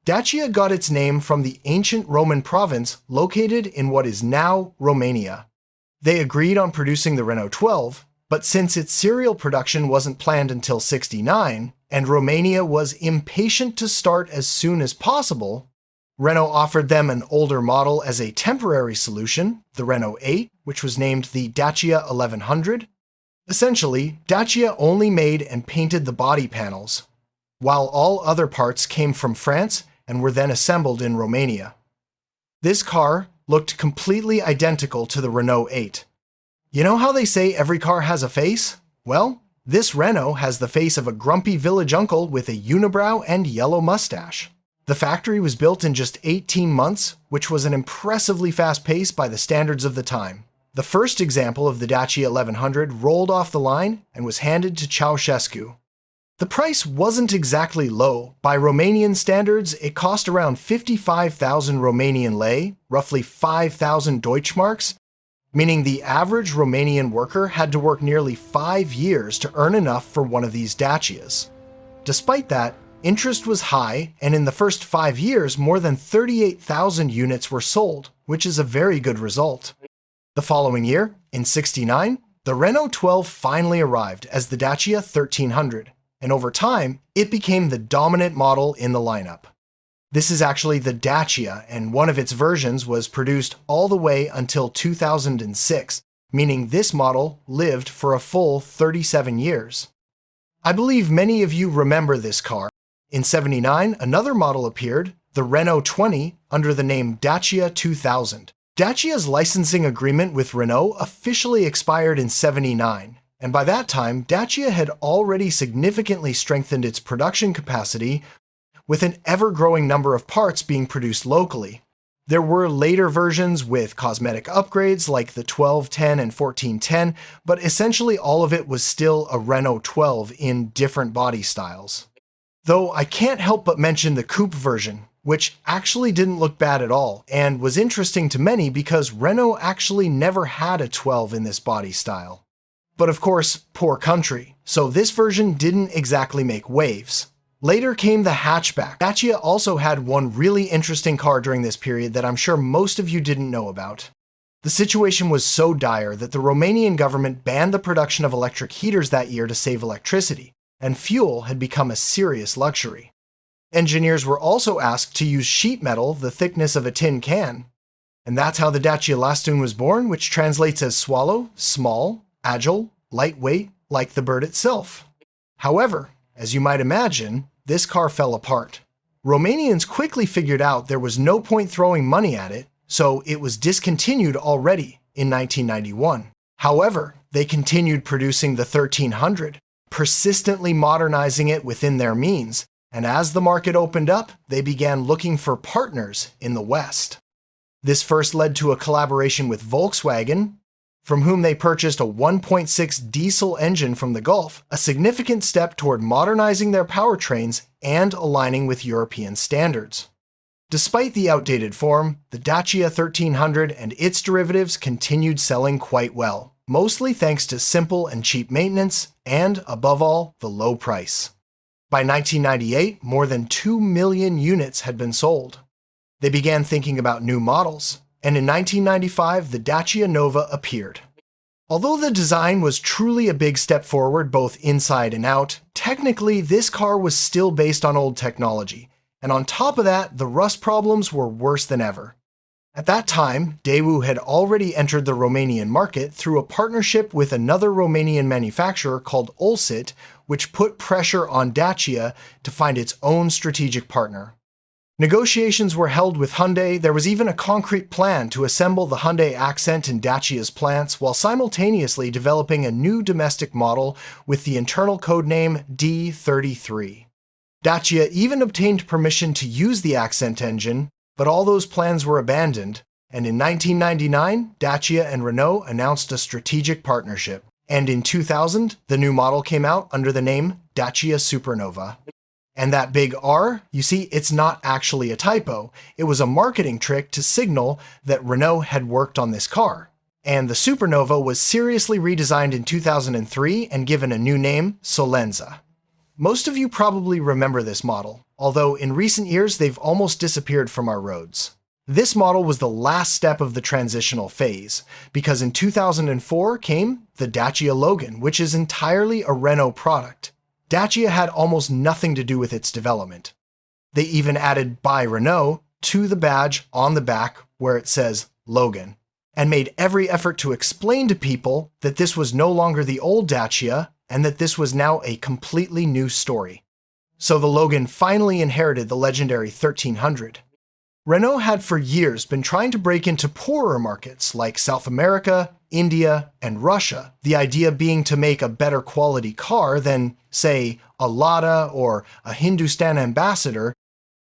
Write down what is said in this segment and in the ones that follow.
Dacia got its name from the ancient Roman province located in what is now Romania. They agreed on producing the Renault 12, but since its serial production wasn't planned until '69, and Romania was impatient to start as soon as possible, Renault offered them an older model as a temporary solution, the Renault 8, which was named the Dacia 1100. Essentially, Dacia only made and painted the body panels, while all other parts came from France and were then assembled in Romania. This car looked completely identical to the Renault 8. You know how they say every car has a face? Well, this Renault has the face of a grumpy village uncle with a unibrow and yellow mustache. The factory was built in just 18 months, which was an impressively fast pace by the standards of the time. The first example of the Dacia 1100 rolled off the line and was handed to Ceaușescu. The price wasn't exactly low. By Romanian standards, it cost around 55,000 Romanian lei, roughly 5,000 Deutschmarks, meaning the average Romanian worker had to work nearly 5 years to earn enough for one of these Dacias. Despite that, interest was high, and in the first 5 years, more than 38,000 units were sold, which is a very good result. The following year, in '69, the Renault 12 finally arrived as the Dacia 1300, and over time, it became the dominant model in the lineup. This is actually the Dacia, and one of its versions was produced all the way until 2006, meaning this model lived for a full 37 years. I believe many of you remember this car. In '79, another model appeared, the Renault 20, under the name Dacia 2000. Dacia's licensing agreement with Renault officially expired in '79, and by that time, Dacia had already significantly strengthened its production capacity with an ever-growing number of parts being produced locally. There were later versions with cosmetic upgrades like the 1210 and 1410, but essentially all of it was still a Renault 12 in different body styles. Though I can't help but mention the coupe version, which actually didn't look bad at all, and was interesting to many because Renault actually never had a 12 in this body style. But of course, poor country, so this version didn't exactly make waves. Later came the hatchback. Dacia also had one really interesting car during this period that I'm sure most of you didn't know about. The situation was so dire that the Romanian government banned the production of electric heaters that year to save electricity, and fuel had become a serious luxury. Engineers were also asked to use sheet metal the thickness of a tin can. And that's how the Dacia Lastun was born, which translates as swallow, small, agile, lightweight, like the bird itself. However, as you might imagine, this car fell apart. Romanians quickly figured out there was no point throwing money at it, so it was discontinued already in 1991. However, they continued producing the 1300, persistently modernizing it within their means, and as the market opened up, they began looking for partners in the West. This first led to a collaboration with Volkswagen, from whom they purchased a 1.6 diesel engine from the Gulf, a significant step toward modernizing their powertrains and aligning with European standards. Despite the outdated form, the Dacia 1300 and its derivatives continued selling quite well, mostly thanks to simple and cheap maintenance and, above all, the low price. By 1998, more than 2 million units had been sold. They began thinking about new models, and in 1995, the Dacia Nova appeared. Although the design was truly a big step forward both inside and out, technically this car was still based on old technology, and on top of that, the rust problems were worse than ever. At that time, Daewoo had already entered the Romanian market through a partnership with another Romanian manufacturer called Olsit, which put pressure on Dacia to find its own strategic partner. Negotiations were held with Hyundai. There was even a concrete plan to assemble the Hyundai Accent in Dacia's plants while simultaneously developing a new domestic model with the internal codename D33. Dacia even obtained permission to use the Accent engine, but all those plans were abandoned, and in 1999, Dacia and Renault announced a strategic partnership. And in 2000, the new model came out under the name Dacia Supernova. And that big R, you see, it's not actually a typo. It was a marketing trick to signal that Renault had worked on this car. And the Supernova was seriously redesigned in 2003 and given a new name, Solenza. Most of you probably remember this model, although in recent years they've almost disappeared from our roads. This model was the last step of the transitional phase, because in 2004 came the Dacia Logan, which is entirely a Renault product. Dacia had almost nothing to do with its development. They even added by Renault to the badge on the back where it says Logan, and made every effort to explain to people that this was no longer the old Dacia and that this was now a completely new story. So the Logan finally inherited the legendary 1300. Renault had for years been trying to break into poorer markets like South America, India, and Russia, the idea being to make a better quality car than, say, a Lada or a Hindustan Ambassador,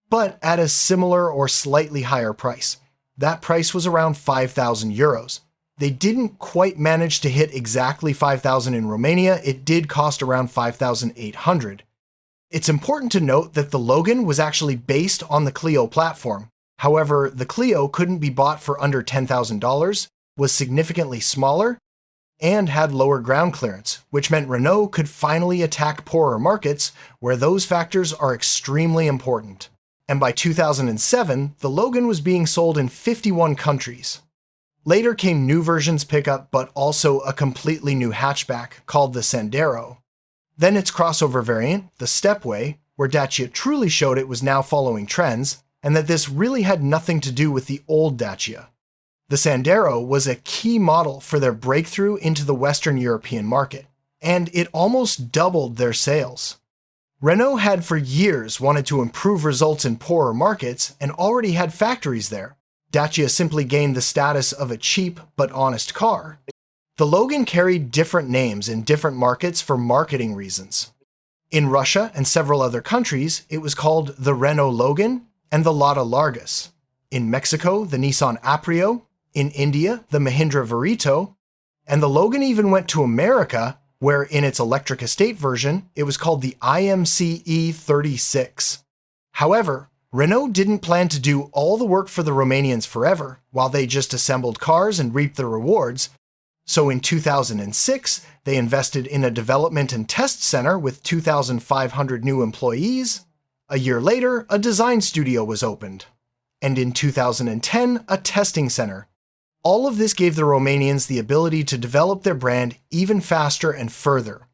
but at a similar or slightly higher price. That price was around 5,000 euros. They didn't quite manage to hit exactly 5,000 in Romania, it did cost around 5,800. It's important to note that the Logan was actually based on the Clio platform. However, the Clio couldn't be bought for under $10,000, was significantly smaller, and had lower ground clearance, which meant Renault could finally attack poorer markets where those factors are extremely important. And by 2007, the Logan was being sold in 51 countries. Later came new versions pickup, but also a completely new hatchback called the Sandero. Then its crossover variant, the Stepway, where Dacia truly showed it was now following trends, and that this really had nothing to do with the old Dacia. The Sandero was a key model for their breakthrough into the Western European market, and it almost doubled their sales. Renault had for years wanted to improve results in poorer markets and already had factories there. Dacia simply gained the status of a cheap but honest car. The Logan carried different names in different markets for marketing reasons. In Russia and several other countries, it was called the Renault Logan and the Lada Largus. In Mexico, the Nissan Aprio. In India, the Mahindra Verito. And the Logan even went to America, where in its electric estate version, it was called the IMCE 36. However, Renault didn't plan to do all the work for the Romanians forever, while they just assembled cars and reaped the rewards. So in 2006, they invested in a development and test center with 2,500 new employees. A year later, a design studio was opened. And in 2010, a testing center. All of this gave the Romanians the ability to develop their brand even faster and further.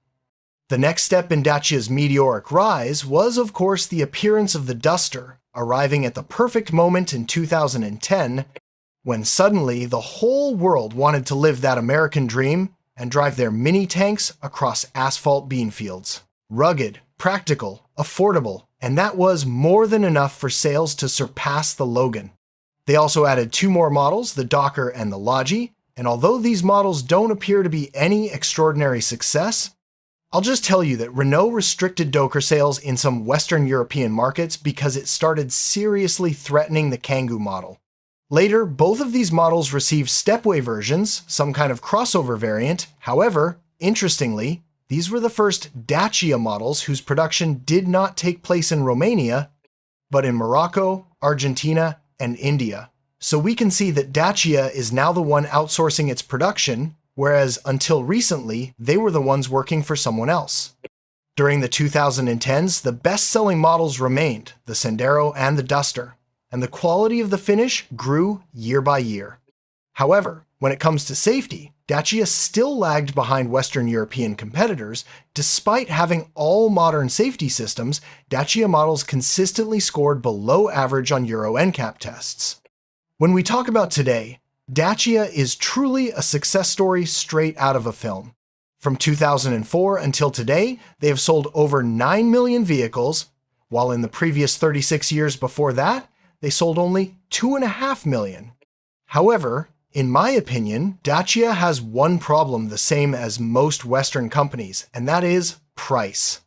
The next step in Dacia's meteoric rise was, of course, the appearance of the Duster, arriving at the perfect moment in 2010, when suddenly the whole world wanted to live that American dream and drive their mini tanks across asphalt bean fields. Rugged, practical, affordable, and that was more than enough for sales to surpass the Logan. They also added two more models, the Docker and the Logi, and although these models don't appear to be any extraordinary success, I'll just tell you that Renault restricted Docker sales in some Western European markets because it started seriously threatening the Kangoo model. Later, both of these models received stepway versions, some kind of crossover variant. However, interestingly, these were the first Dacia models whose production did not take place in Romania, but in Morocco, Argentina, and India. So we can see that Dacia is now the one outsourcing its production, whereas until recently, they were the ones working for someone else. During the 2010s, the best-selling models remained, the Sandero and the Duster, and the quality of the finish grew year by year. However, when it comes to safety, Dacia still lagged behind Western European competitors. Despite having all modern safety systems, Dacia models consistently scored below average on Euro NCAP tests. When we talk about today, Dacia is truly a success story straight out of a film. From 2004 until today, they have sold over 9 million vehicles, while in the previous 36 years before that, they sold only 2.5 million. However, in my opinion, Dacia has one problem the same as most Western companies, and that is price.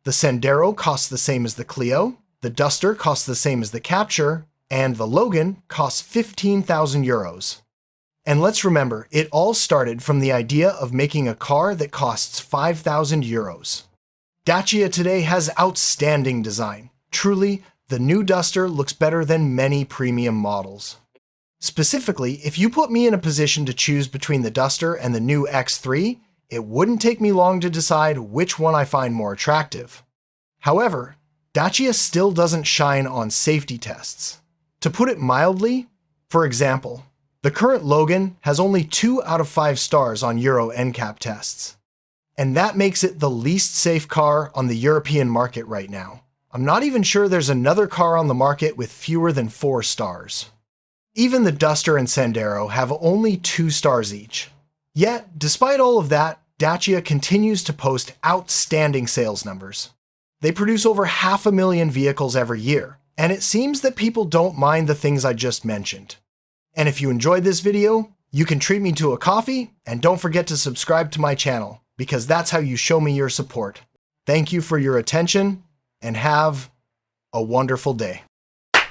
The Sandero costs the same as the Clio, the Duster costs the same as the Capture, and the Logan costs 15,000 euros. And let's remember, it all started from the idea of making a car that costs 5,000 euros. Dacia today has outstanding design. Truly, the new Duster looks better than many premium models. Specifically, if you put me in a position to choose between the Duster and the new X3, it wouldn't take me long to decide which one I find more attractive. However, Dacia still doesn't shine on safety tests. To put it mildly, for example, the current Logan has only 2 out of 5 stars on Euro NCAP tests. And that makes it the least safe car on the European market right now. I'm not even sure there's another car on the market with fewer than 4 stars. Even the Duster and Sandero have only 2 stars each. Yet, despite all of that, Dacia continues to post outstanding sales numbers. They produce over 500,000 vehicles every year, and it seems that people don't mind the things I just mentioned. And if you enjoyed this video, you can treat me to a coffee, and don't forget to subscribe to my channel, because that's how you show me your support. Thank you for your attention, and have a wonderful day.